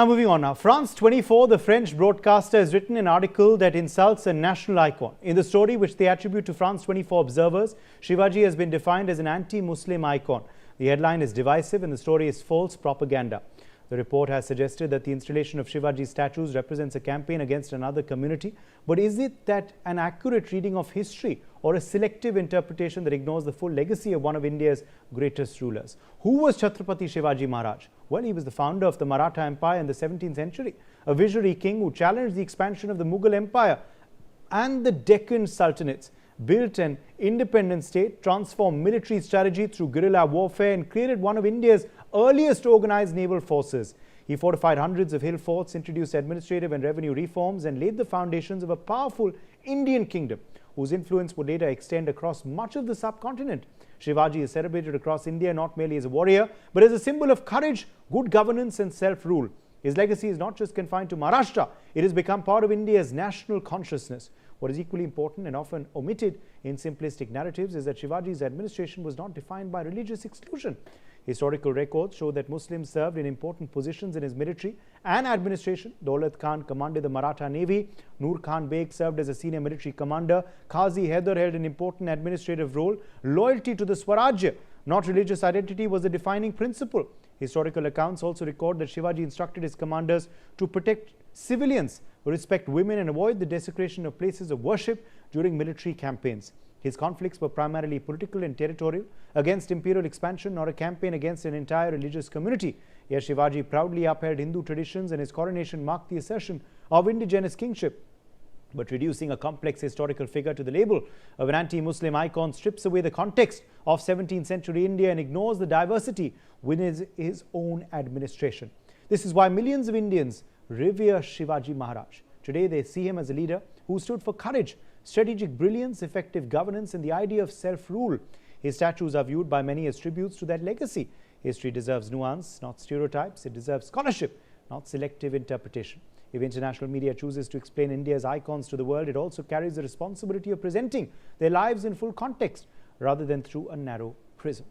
Now moving on now. France 24, the French broadcaster, has written an article that insults a national icon. In the story, which they attribute to France 24 observers, Shivaji has been defined as an anti-Muslim icon. The headline is divisive and the story is false propaganda. The report has suggested that the installation of Shivaji statues represents a campaign against another community. But is it that an accurate reading of history or a selective interpretation that ignores the full legacy of one of India's greatest rulers? Who was Chhatrapati Shivaji Maharaj? Well, he was the founder of the Maratha Empire in the 17th century, a visionary king who challenged the expansion of the Mughal Empire and the Deccan Sultanates, built an independent state, transformed military strategy through guerrilla warfare and created one of India's earliest organized naval forces. He fortified hundreds of hill forts, introduced administrative and revenue reforms and laid the foundations of a powerful Indian kingdom whose influence would later extend across much of the subcontinent. Shivaji is celebrated across India not merely as a warrior but as a symbol of courage, good governance and self-rule. His legacy is not just confined to Maharashtra, it has become part of India's national consciousness. What is equally important and often omitted in simplistic narratives is that Shivaji's administration was not defined by religious exclusion. Historical records show that Muslims served in important positions in his military and administration. Daulat Khan commanded the Maratha Navy, Nur Khan Beg served as a senior military commander, Qazi Haider held an important administrative role. Loyalty to the Swarajya, not religious identity, was the defining principle. Historical accounts also record that Shivaji instructed his commanders to protect civilians, respect women and avoid the desecration of places of worship during military campaigns. His conflicts were primarily political and territorial, against imperial expansion, not a campaign against an entire religious community. Yet Shivaji proudly upheld Hindu traditions and his coronation marked the assertion of indigenous kingship. But reducing a complex historical figure to the label of an anti-Muslim icon strips away the context of 17th century India and ignores the diversity within his own administration. This is why millions of Indians revere Shivaji Maharaj. Today they see him as a leader who stood for courage, strategic brilliance, effective governance and the idea of self-rule. His statues are viewed by many as tributes to that legacy. History deserves nuance, not stereotypes. It deserves scholarship, not selective interpretation. If international media chooses to explain India's icons to the world, it also carries the responsibility of presenting their lives in full context rather than through a narrow prism.